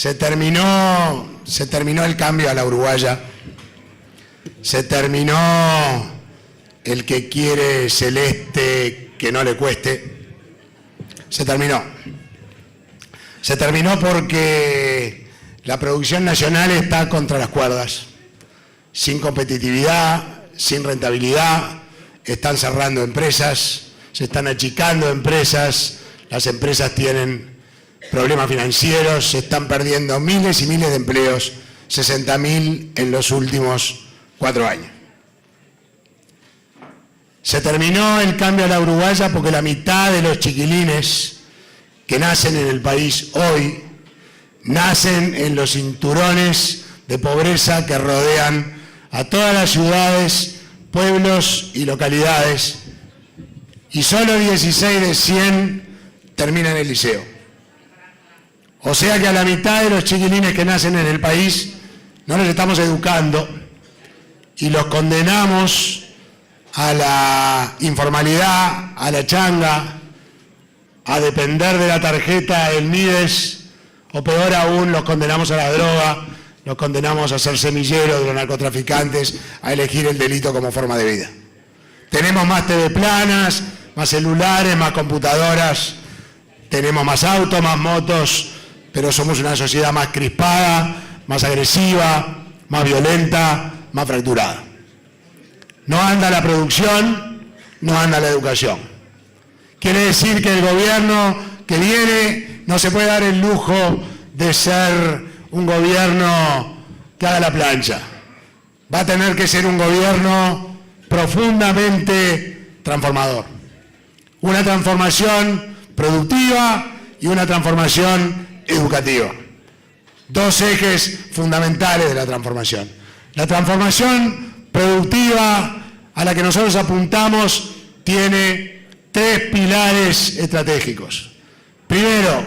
Se terminó el cambio a la uruguaya. Se terminó el que quiere celeste que no le cueste. Se terminó. Se terminó porque la producción nacional está contra las cuerdas. Sin competitividad, sin rentabilidad, están cerrando empresas, se están achicando empresas, las empresas tienen problemas financieros, se están perdiendo miles y miles de empleos, 60.000 en los últimos 4 años. Se terminó el cambio a la uruguaya porque la mitad de los chiquilines que nacen en el país hoy nacen en los cinturones de pobreza que rodean a todas las ciudades, pueblos y localidades, y solo 16 de 100 terminan el liceo. O sea que a la mitad de los chiquilines que nacen en el país no los estamos educando y los condenamos a la informalidad, a la changa, a depender de la tarjeta del Mides, o peor aún, los condenamos a la droga, los condenamos a ser semilleros de los narcotraficantes, a elegir el delito como forma de vida. Tenemos más TV planas, más celulares, más computadoras, tenemos más autos, más motos, pero somos una sociedad más crispada, más agresiva, más violenta, más fracturada. No anda la producción, no anda la educación. Quiere decir que el gobierno que viene no se puede dar el lujo de ser un gobierno que haga la plancha. Va a tener que ser un gobierno profundamente transformador. Una transformación productiva y una transformación educativa. Dos ejes fundamentales de la transformación. La transformación productiva a la que nosotros apuntamos tiene 3 pilares estratégicos. Primero,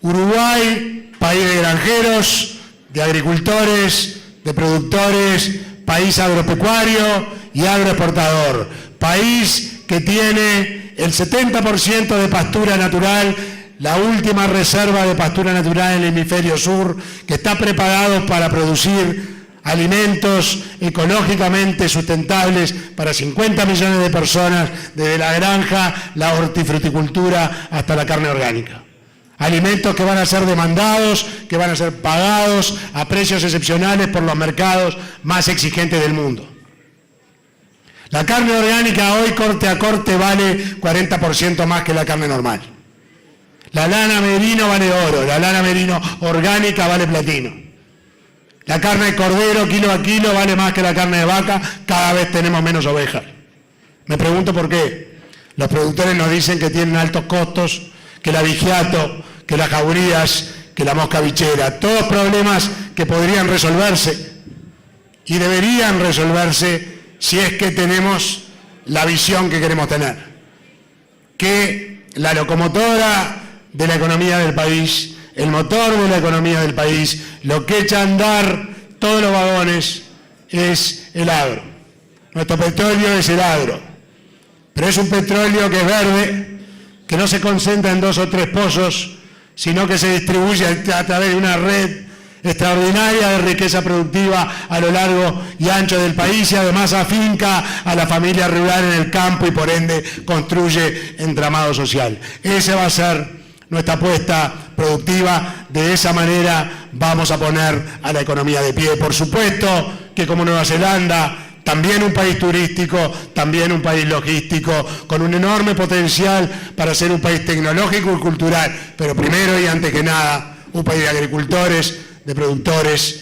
Uruguay, país de granjeros, de agricultores, de productores, país agropecuario y agroexportador. País que tiene el 70% de pastura natural, la última reserva de pastura natural en el hemisferio sur, que está preparado para producir alimentos ecológicamente sustentables para 50 millones de personas, desde la granja, la hortifruticultura hasta la carne orgánica. Alimentos que van a ser demandados, que van a ser pagados a precios excepcionales por los mercados más exigentes del mundo. La carne orgánica hoy corte a corte vale 40% más que la carne normal. La lana merino vale oro, la lana merino orgánica vale platino. La carne de cordero kilo a kilo vale más que la carne de vaca, cada vez tenemos menos ovejas. Me pregunto por qué. Los productores nos dicen que tienen altos costos, que el abigeato, que las jaurías, que la mosca bichera, todos problemas que podrían resolverse y deberían resolverse si es que tenemos la visión que queremos tener. Que la locomotora de la economía del país, el motor de la economía del país, lo que echa a andar todos los vagones es el agro. Nuestro petróleo es el agro, pero es un petróleo que es verde, que no se concentra en 2 o 3 pozos, sino que se distribuye a través de una red extraordinaria de riqueza productiva a lo largo y ancho del país y además afinca a la familia rural en el campo y por ende construye entramado social. Ese va a ser nuestra apuesta productiva. De esa manera vamos a poner a la economía de pie. Por supuesto que como Nueva Zelanda, también un país turístico, también un país logístico, con un enorme potencial para ser un país tecnológico y cultural, pero primero y antes que nada, un país de agricultores, de productores,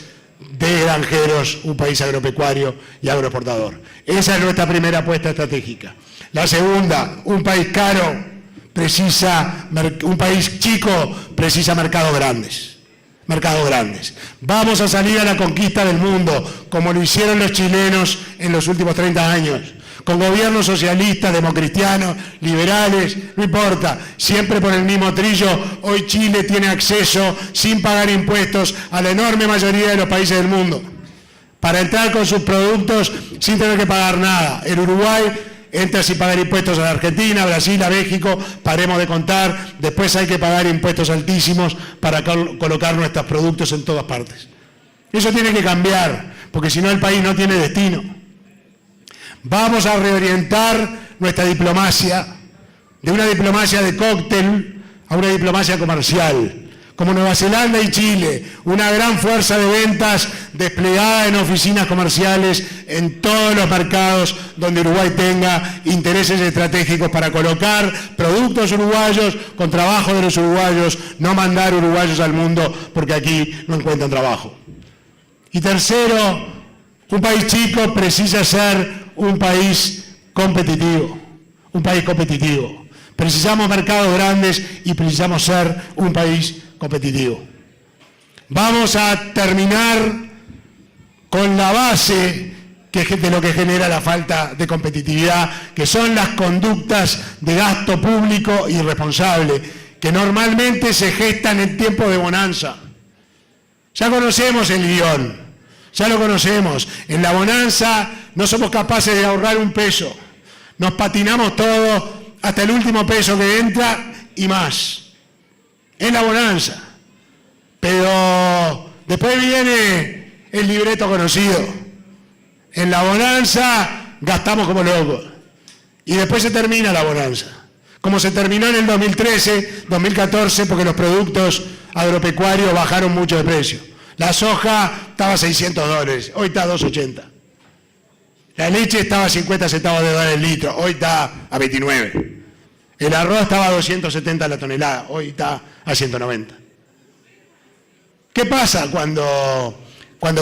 de granjeros, un país agropecuario y agroexportador. Esa es nuestra primera apuesta estratégica. La segunda, un país caro precisa, un país chico precisa mercados grandes. Mercados grandes. Vamos a salir a la conquista del mundo, como lo hicieron los chilenos en los últimos 30 años, con gobiernos socialistas, democristianos, liberales, no importa, siempre por el mismo trillo. Hoy Chile tiene acceso, sin pagar impuestos, a la enorme mayoría de los países del mundo, para entrar con sus productos sin tener que pagar nada. El Uruguay entras y pagar impuestos a la Argentina, a Brasil, a México, paremos de contar, después hay que pagar impuestos altísimos para colocar nuestros productos en todas partes. Eso tiene que cambiar, porque si no el país no tiene destino. Vamos a reorientar nuestra diplomacia, de una diplomacia de cóctel a una diplomacia comercial. Como Nueva Zelanda y Chile, una gran fuerza de ventas desplegada en oficinas comerciales en todos los mercados donde Uruguay tenga intereses estratégicos para colocar productos uruguayos con trabajo de los uruguayos, no mandar uruguayos al mundo porque aquí no encuentran trabajo. Y tercero, un país chico precisa ser un país competitivo, Precisamos mercados grandes y precisamos ser un país competitivo. Vamos a terminar con la base de lo que genera la falta de competitividad, que son las conductas de gasto público irresponsable, que normalmente se gestan en tiempos de bonanza. Ya conocemos el guión, ya lo conocemos. En la bonanza no somos capaces de ahorrar un peso. Nos patinamos todo hasta el último peso que entra y más. En la bonanza. Pero después viene el libreto conocido. En la bonanza gastamos como locos. Y después se termina la bonanza. Como se terminó en el 2013, 2014, porque los productos agropecuarios bajaron mucho de precio. La soja estaba a $600, hoy está a $2.80. La leche estaba a 50 centavos de dólar el litro, hoy está a 29. El arroz estaba a 270 la tonelada, hoy está a 190. ¿Qué pasa cuando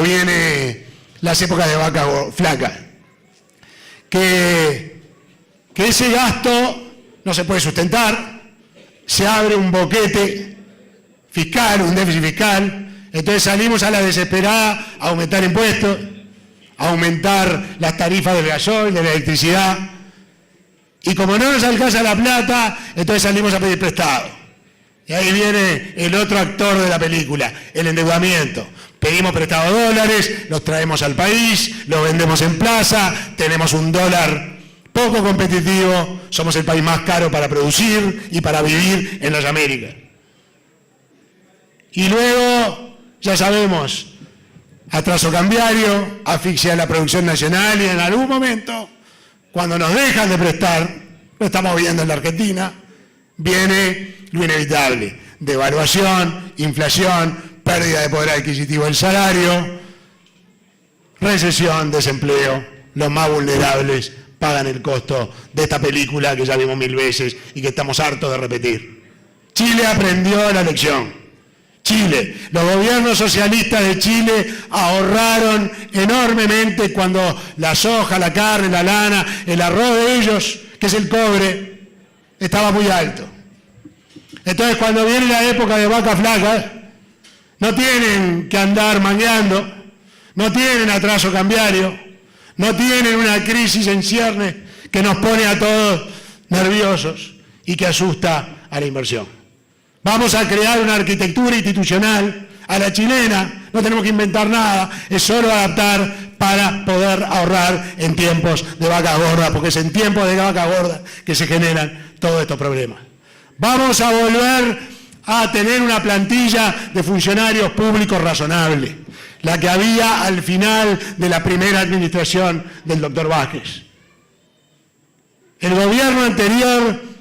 vienen las épocas de vaca flaca? Que ese gasto no se puede sustentar, se abre un boquete fiscal, un déficit fiscal, entonces salimos a la desesperada a aumentar impuestos, a aumentar las tarifas del gasoil, de la electricidad, y como no nos alcanza la plata, entonces salimos a pedir prestado. Y ahí viene el otro actor de la película, el endeudamiento. Pedimos prestado dólares, los traemos al país, los vendemos en plaza, tenemos un dólar poco competitivo, somos el país más caro para producir y para vivir en las Américas. Y luego, ya sabemos, atraso cambiario, asfixia de la producción nacional y en algún momento, cuando nos dejan de prestar, lo estamos viendo en la Argentina, viene lo inevitable, devaluación, inflación, pérdida de poder adquisitivo del salario, recesión, desempleo, los más vulnerables pagan el costo de esta película que ya vimos 1000 veces y que estamos hartos de repetir. Chile aprendió la lección. Chile, los gobiernos socialistas de Chile ahorraron enormemente cuando la soja, la carne, la lana, el arroz de ellos, que es el cobre, estaba muy alto. Entonces cuando viene la época de vaca flaca, no tienen que andar mangueando, no tienen atraso cambiario, no tienen una crisis en ciernes que nos pone a todos nerviosos y que asusta a la inversión. Vamos a crear una arquitectura institucional a la chilena, no tenemos que inventar nada, es solo adaptar para poder ahorrar en tiempos de vaca gorda, porque es en tiempos de vaca gorda que se generan todos estos problemas. Vamos a volver a tener una plantilla de funcionarios públicos razonable, la que había al final de la primera administración del doctor Vázquez. El gobierno anterior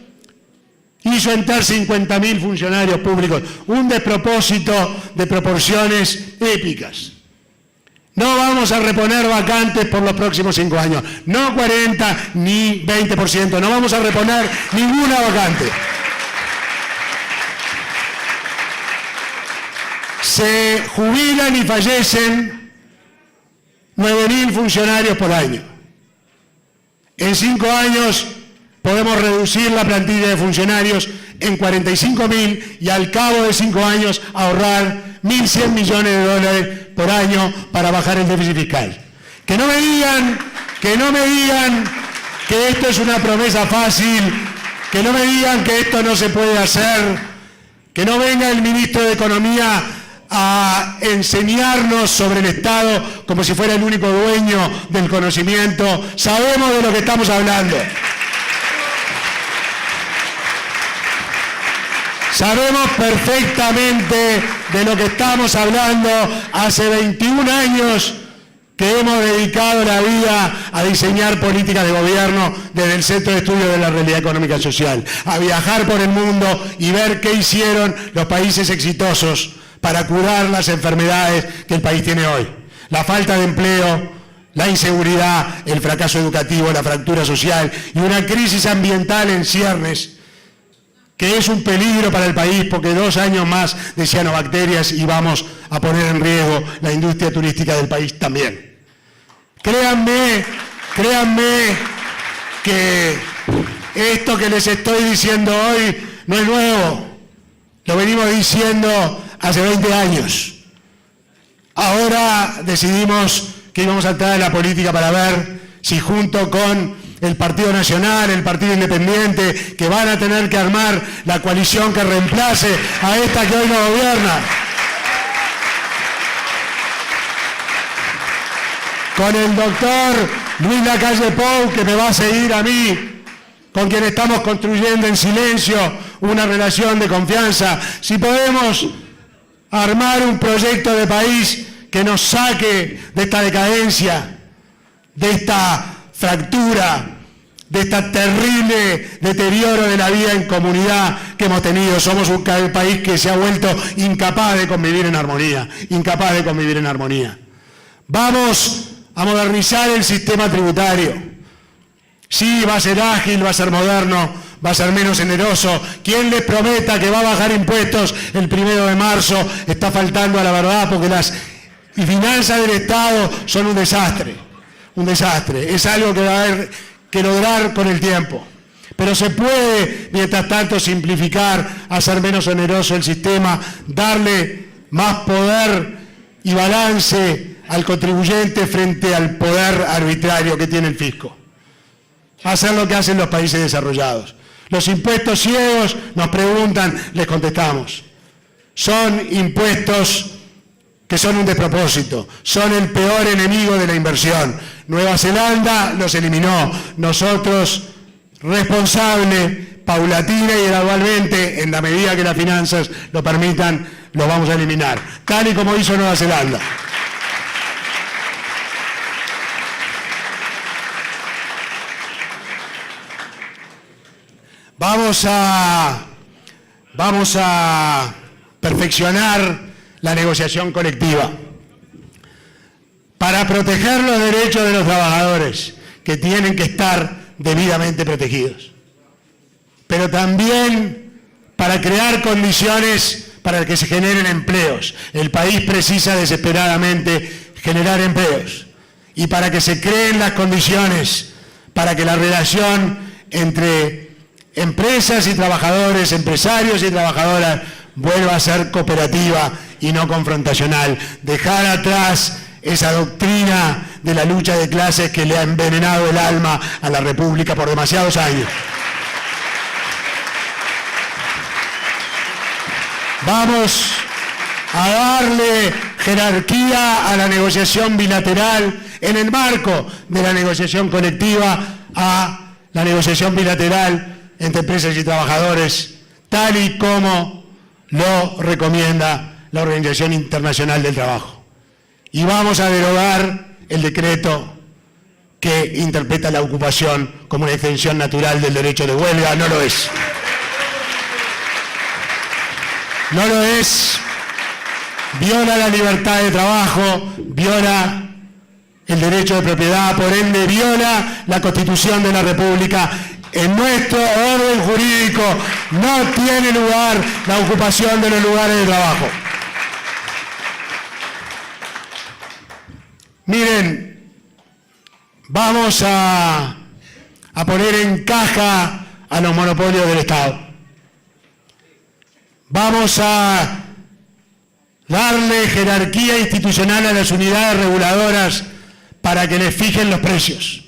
hizo entrar 50.000 funcionarios públicos, un despropósito de proporciones épicas. No vamos a reponer vacantes por los próximos 5 años, no 40 ni 20%, no vamos a reponer ninguna vacante. Se jubilan y fallecen 9.000 funcionarios por año. En 5 años podemos reducir la plantilla de funcionarios en 45.000 y al cabo de 5 años ahorrar 1.100 millones de dólares por año para bajar el déficit fiscal. Que no me digan que esto es una promesa fácil, que no me digan que esto no se puede hacer, que no venga el ministro de Economía a enseñarnos sobre el Estado como si fuera el único dueño del conocimiento. Sabemos de lo que estamos hablando. Sabemos perfectamente de lo que estamos hablando. Hace 21 años que hemos dedicado la vida a diseñar políticas de gobierno desde el Centro de Estudios de la Realidad Económica y Social, a viajar por el mundo y ver qué hicieron los países exitosos para curar las enfermedades que el país tiene hoy. La falta de empleo, la inseguridad, el fracaso educativo, la fractura social y una crisis ambiental en ciernes, que es un peligro para el país porque 2 años más de cianobacterias y vamos a poner en riesgo la industria turística del país también. Créanme que esto que les estoy diciendo hoy no es nuevo, lo venimos diciendo hace 20 años. Ahora decidimos que íbamos a entrar en la política para ver si junto con el Partido Nacional, el Partido Independiente, que van a tener que armar la coalición que reemplace a esta que hoy nos gobierna. Con el doctor Luis Lacalle Pou, que me va a seguir a mí, con quien estamos construyendo en silencio una relación de confianza. Si podemos armar un proyecto de país que nos saque de esta decadencia, de esta fractura, de este terrible deterioro de la vida en comunidad que hemos tenido. Somos un país que se ha vuelto incapaz de convivir en armonía, Vamos a modernizar el sistema tributario. Sí, va a ser ágil, va a ser moderno, va a ser menos generoso. Quien les prometa que va a bajar impuestos el 1 de marzo está faltando a la verdad, porque las finanzas del Estado son un desastre. Es algo que va a haber que lograr con el tiempo. Pero se puede, mientras tanto, simplificar, hacer menos oneroso el sistema, darle más poder y balance al contribuyente frente al poder arbitrario que tiene el fisco. Hacer lo que hacen los países desarrollados. Los impuestos ciegos, nos preguntan, les contestamos. Son impuestos que son un despropósito, son el peor enemigo de la inversión. Nueva Zelanda los eliminó. Nosotros, responsable, paulatina y gradualmente, en la medida que las finanzas lo permitan, los vamos a eliminar, tal y como hizo Nueva Zelanda. Vamos a perfeccionar la negociación colectiva para proteger los derechos de los trabajadores, que tienen que estar debidamente protegidos, pero también para crear condiciones para que se generen empleos. El país precisa desesperadamente generar empleos, y para que se creen las condiciones para que la relación entre empresas y trabajadores, empresarios y trabajadoras, vuelva a ser cooperativa y no confrontacional. Dejar atrás esa doctrina de la lucha de clases que le ha envenenado el alma a la República por demasiados años. Vamos a darle jerarquía a la negociación bilateral en el marco de la negociación colectiva, a la negociación bilateral entre empresas y trabajadores, tal y como lo recomienda la Organización Internacional del Trabajo. Y vamos a derogar el decreto que interpreta la ocupación como una extensión natural del derecho de huelga. No lo es. No lo es. Viola la libertad de trabajo, viola el derecho de propiedad, por ende viola la Constitución de la República. En nuestro orden jurídico no tiene lugar la ocupación de los lugares de trabajo. Miren, vamos a poner en caja a los monopolios del Estado. Vamos a darle jerarquía institucional a las unidades reguladoras para que les fijen los precios,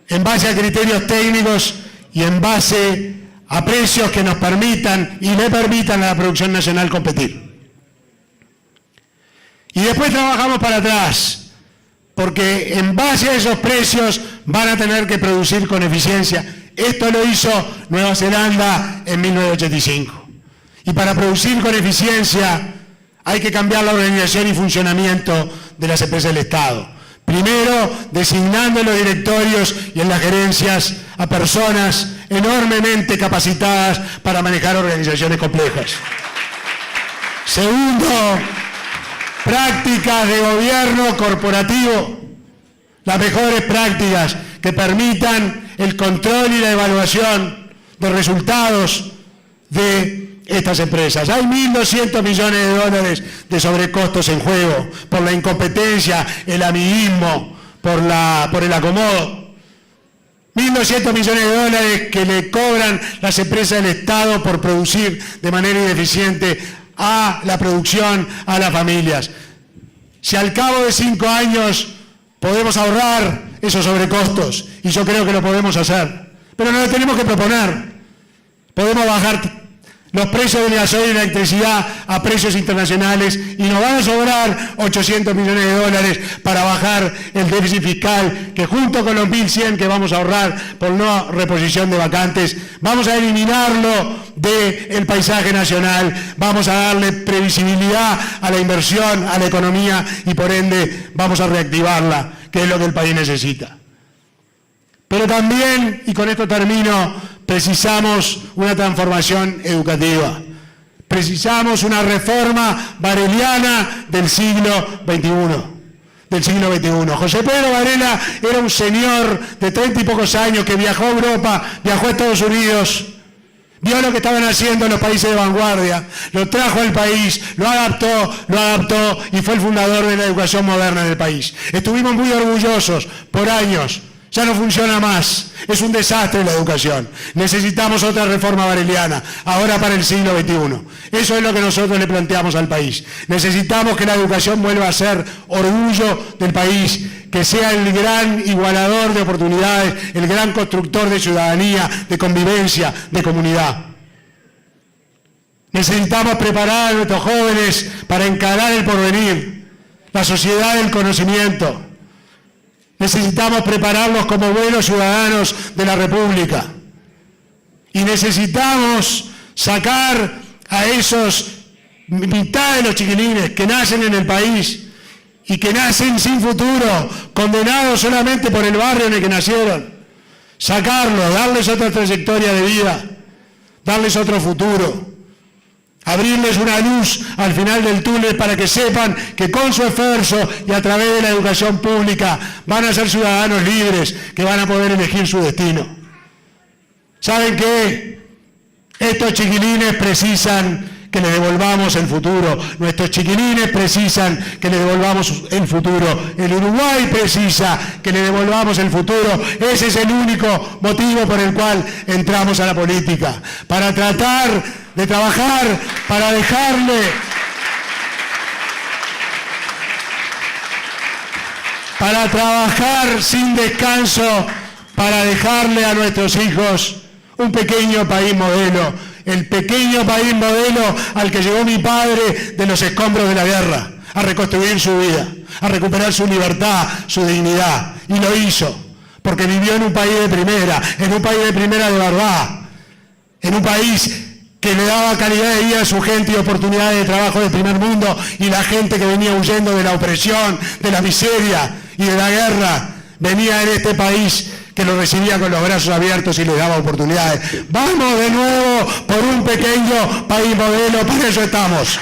en base a criterios técnicos y en base a precios que nos permitan y le permitan a la producción nacional competir. Y después trabajamos para atrás, porque en base a esos precios van a tener que producir con eficiencia. Esto lo hizo Nueva Zelanda en 1985. Y para producir con eficiencia hay que cambiar la organización y funcionamiento de las empresas del Estado. Primero, designando en los directorios y en las gerencias a personas enormemente capacitadas para manejar organizaciones complejas. Segundo, prácticas de gobierno corporativo, las mejores prácticas que permitan el control y la evaluación de resultados de estas empresas. Hay 1.200 millones de dólares de sobrecostos en juego por la incompetencia, el amiguismo, por el acomodo. 1.200 millones de dólares que le cobran las empresas del Estado por producir de manera ineficiente a la producción, a las familias. Si al cabo de 5 años podemos ahorrar esos sobrecostos, y yo creo que lo podemos hacer, pero no lo tenemos que proponer. Podemos bajar los precios del gasoil y la electricidad a precios internacionales y nos van a sobrar 800 millones de dólares para bajar el déficit fiscal, que junto con los 1.100 que vamos a ahorrar por no reposición de vacantes, vamos a eliminarlo del paisaje nacional, vamos a darle previsibilidad a la inversión, a la economía y por ende vamos a reactivarla, que es lo que el país necesita. Pero también, y con esto termino, precisamos una transformación educativa. Precisamos una reforma vareliana del siglo XXI. José Pedro Varela era un señor de 30 y pocos años que viajó a Europa, viajó a Estados Unidos, vio lo que estaban haciendo los países de vanguardia, lo trajo al país, lo adaptó y fue el fundador de la educación moderna en el país. Estuvimos muy orgullosos por años. Ya no funciona más, es un desastre la educación. Necesitamos otra reforma vareliana, ahora para el siglo XXI. Eso es lo que nosotros le planteamos al país. Necesitamos que la educación vuelva a ser orgullo del país, que sea el gran igualador de oportunidades, el gran constructor de ciudadanía, de convivencia, de comunidad. Necesitamos preparar a nuestros jóvenes para encarar el porvenir, la sociedad del conocimiento. Necesitamos prepararlos como buenos ciudadanos de la República. Y necesitamos sacar a esos mitad de los chiquilines que nacen en el país y que nacen sin futuro, condenados solamente por el barrio en el que nacieron. Sacarlos, darles otra trayectoria de vida, darles otro futuro. Abrirles una luz al final del túnel para que sepan que con su esfuerzo y a través de la educación pública van a ser ciudadanos libres, que van a poder elegir su destino. ¿Saben qué? Estos chiquilines precisan que le devolvamos el futuro. Nuestros chiquilines precisan que le devolvamos el futuro. El Uruguay precisa que le devolvamos el futuro. Ese es el único motivo por el cual entramos a la política. Para tratar de trabajar, para trabajar sin descanso, para dejarle a nuestros hijos un pequeño país modelo, el pequeño país modelo al que llegó mi padre de los escombros de la guerra, a reconstruir su vida, a recuperar su libertad, su dignidad, y lo hizo, porque vivió en un país de primera de verdad, en un país que le daba calidad de vida a su gente y oportunidades de trabajo de primer mundo, y la gente que venía huyendo de la opresión, de la miseria y de la guerra, venía en este país que lo recibía con los brazos abiertos y les daba oportunidades. Vamos de nuevo por un pequeño país modelo, para eso estamos.